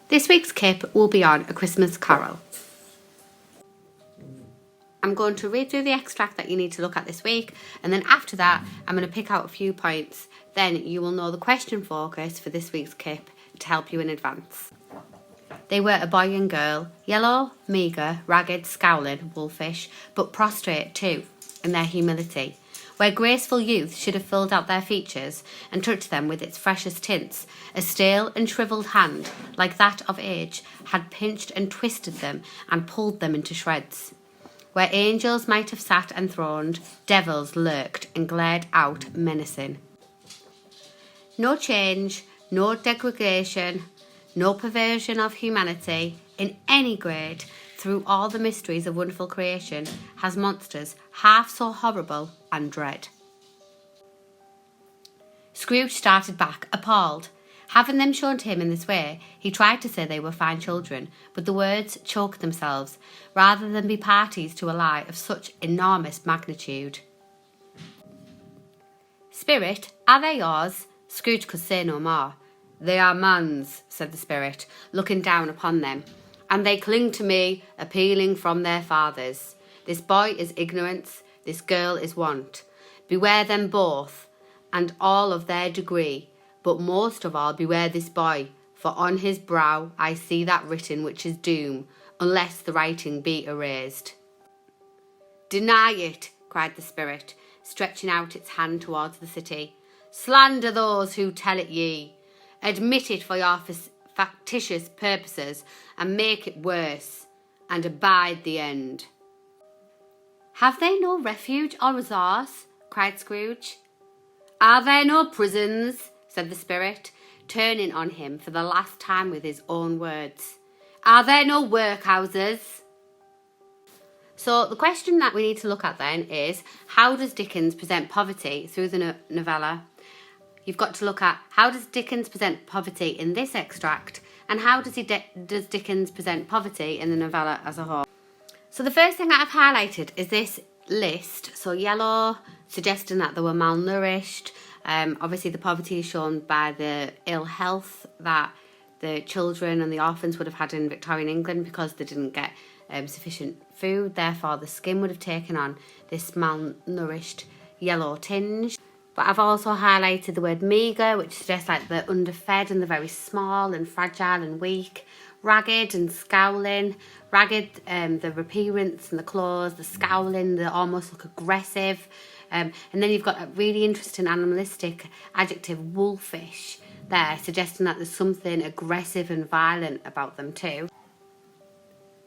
This week's KIP will be on A Christmas Carol. I'm going to read through the extract that you need to look at this week, and then after that I'm going to pick out a few points. Then you will know the question focus for this week's KIP to help you in advance. They were a boy and girl, yellow, meagre, ragged, scowling, wolfish, but prostrate too in their humility. Where graceful youth should have filled out their features and touched them with its freshest tints, a stale and shrivelled hand, like that of age, had pinched and twisted them and pulled them into shreds. Where angels might have sat enthroned, devils lurked and glared out menacing. No change, no degradation, no perversion of humanity in any grade through all the mysteries of wonderful creation has monsters half so horrible and dread. Scrooge started back, appalled. Having them shown to him in this way, he tried to say they were fine children, but the words choked themselves, rather than be parties to a lie of such enormous magnitude. Spirit, are they yours? Scrooge could say no more. They are man's, said the spirit, looking down upon them, and they cling to me, appealing from their fathers. This boy is ignorance, this girl is want. Beware them both, and all of their degree, but most of all beware this boy, for on his brow I see that written which is doom, unless the writing be erased. Deny it, cried the spirit, stretching out its hand towards the city. Slander those who tell it ye. Admit it for your factitious purposes, and make it worse, and abide the end. Have they no refuge or resource? Cried Scrooge. Are there no prisons? Said the spirit, turning on him for the last time with his own words. Are there no workhouses? So the question that we need to look at then is, how does Dickens present poverty through the novella? You've got to look at how does Dickens present poverty in this extract, and how does Dickens present poverty in the novella as a whole. So the first thing that I've highlighted is this list. So yellow, suggesting that they were malnourished. Obviously the poverty is shown by the ill health that the children and the orphans would have had in Victorian England because they didn't get sufficient food. Therefore the skin would have taken on this malnourished yellow tinge. But I've also highlighted the word meagre, which suggests like they're underfed and they're very small and fragile and weak. Ragged and scowling. Ragged, the appearance and the claws, the scowling, they almost look aggressive. And then you've got a really interesting animalistic adjective, wolfish, there, suggesting that there's something aggressive and violent about them too.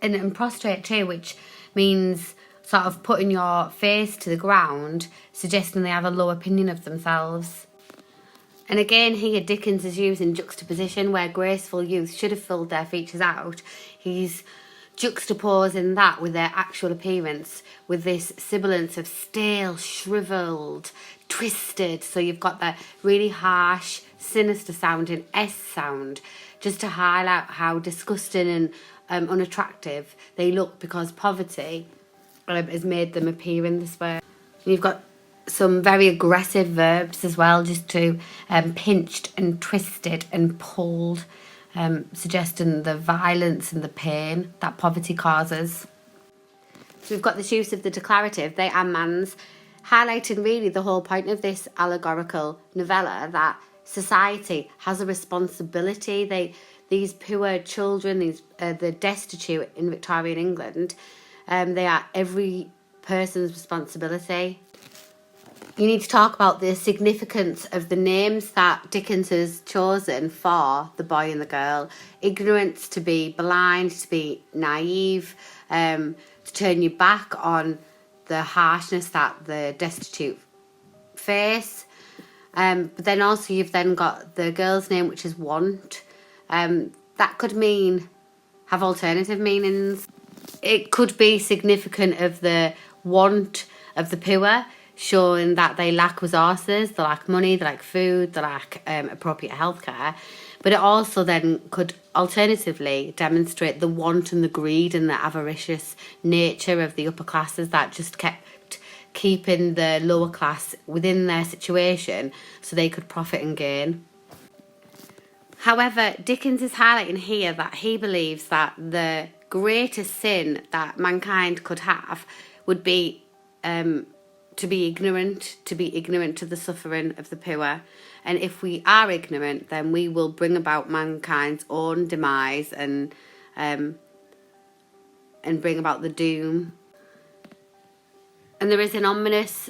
And prostrate too, which means sort of putting your face to the ground, suggesting they have a low opinion of themselves. And again, here Dickens is using juxtaposition, where graceful youth should have filled their features out. He's juxtaposing that with their actual appearance, with this sibilance of stale, shrivelled, twisted. So you've got that really harsh, sinister sounding S sound, just to highlight how disgusting and unattractive they look, because poverty has made them appear in this way. And you've got some very aggressive verbs as well, just to pinched and twisted and pulled, suggesting the violence and the pain that poverty causes. So we've got this use of the declarative, they are man's, highlighting really the whole point of this allegorical novella, that society has a responsibility. These poor children, the destitute in Victorian England, they are every person's responsibility. You need to talk about the significance of the names that Dickens has chosen for the boy and the girl. Ignorance, to be blind, to be naive, to turn you back on the harshness that the destitute face. But then also you've then got the girl's name, which is Want. That could have alternative meanings. It could be significant of the want of the poor, showing that they lack resources, they lack money, they lack food, they lack appropriate healthcare. But it also then could alternatively demonstrate the want and the greed and the avaricious nature of the upper classes that just kept keeping the lower class within their situation so they could profit and gain. However, Dickens is highlighting here that he believes that the greatest sin that mankind could have would be to be ignorant to the suffering of the poor. And if we are ignorant, then we will bring about mankind's own demise and bring about the doom. And there is an ominous,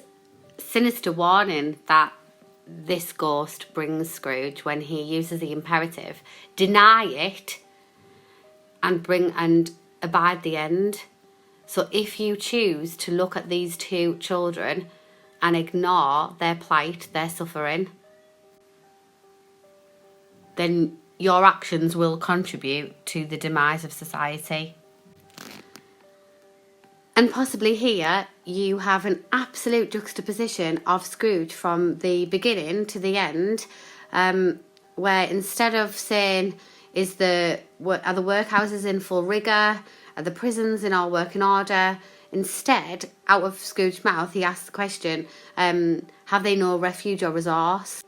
sinister warning that this ghost brings Scrooge when he uses the imperative: deny it and abide the end. So if you choose to look at these two children and ignore their plight, their suffering, then your actions will contribute to the demise of society. And possibly here you have an absolute juxtaposition of Scrooge from the beginning to the end, where instead of saying, are the workhouses in full rigour? Are the prisons in all working order? Instead, out of Scrooge's mouth, he asks the question, have they no refuge or resource?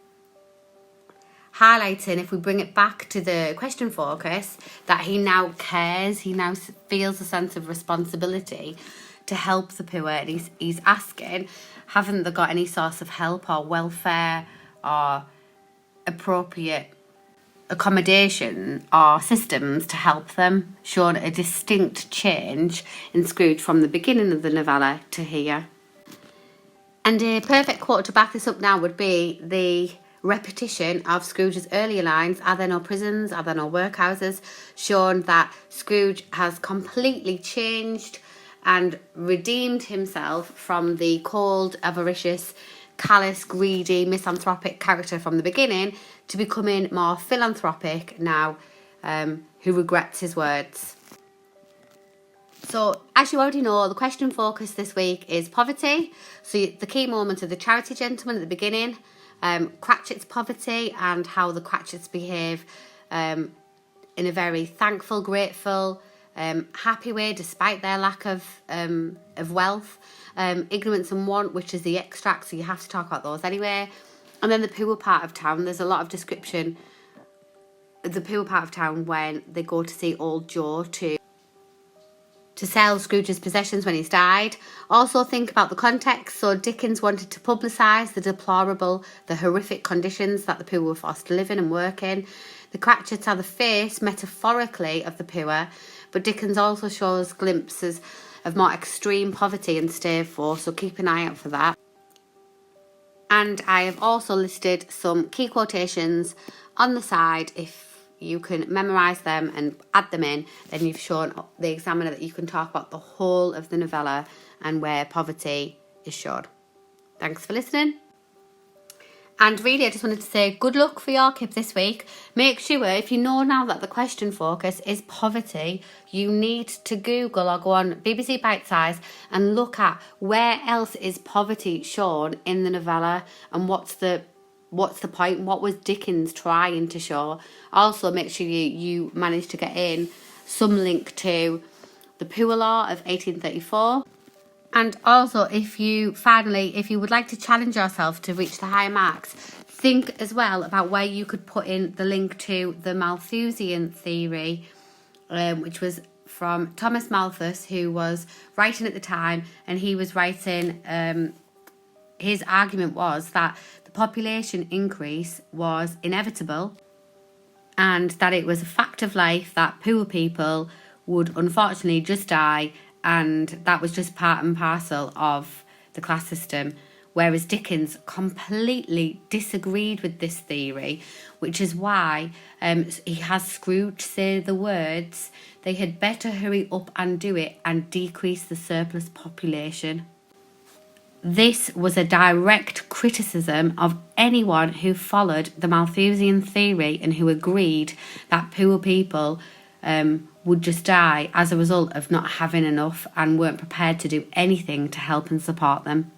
Highlighting, if we bring it back to the question focus, that he now cares, he now feels a sense of responsibility to help the poor. And he's asking, haven't they got any source of help or welfare or appropriate accommodation or systems to help them? Showing a distinct change in Scrooge from the beginning of the novella to here. And a perfect quote to back this up now would be the repetition of Scrooge's earlier lines: are there no prisons, are there no workhouses? Showing that Scrooge has completely changed and redeemed himself from the cold, avaricious, callous, greedy, misanthropic character from the beginning to becoming more philanthropic now, who regrets his words. So, as you already know, the question focus this week is poverty. So the key moments of the charity gentleman at the beginning, Cratchit's poverty and how the Cratchits behave in a very thankful, grateful, happy way despite their lack of wealth. Ignorance and want, which is the extract, so you have to talk about those anyway. And then the poor part of town, there's a lot of description of the poor part of town when they go to see old Joe to sell Scrooge's possessions when he's died. Also think about the context. So Dickens wanted to publicise the deplorable, the horrific conditions that the poor were forced to live in and work in. The Cratchits are the face, metaphorically, of the poor, but Dickens also shows glimpses of more extreme poverty and stave for, so keep an eye out for that. And I have also listed some key quotations on the side. If you can memorise them and add them in, then you've shown the examiner that you can talk about the whole of the novella and where poverty is shown. Thanks for listening. And really, I just wanted to say good luck for your KIP this week. Make sure, if you know now that the question focus is poverty, you need to Google or go on BBC Bitesize and look at where else is poverty shown in the novella and what's the point, what was Dickens trying to show. Also, make sure you manage to get in some link to the Poor Law of 1834. And also, if you would like to challenge yourself to reach the higher marks, think as well about where you could put in the link to the Malthusian theory, which was from Thomas Malthus, who was writing at the time, and he was writing, his argument was that the population increase was inevitable and that it was a fact of life that poor people would unfortunately just die, and that was just part and parcel of the class system. Whereas Dickens completely disagreed with this theory, which is why he has Scrooge say the words, "They had better hurry up and do it and decrease the surplus population." This was a direct criticism of anyone who followed the Malthusian theory and who agreed that poor people would just die as a result of not having enough and weren't prepared to do anything to help and support them.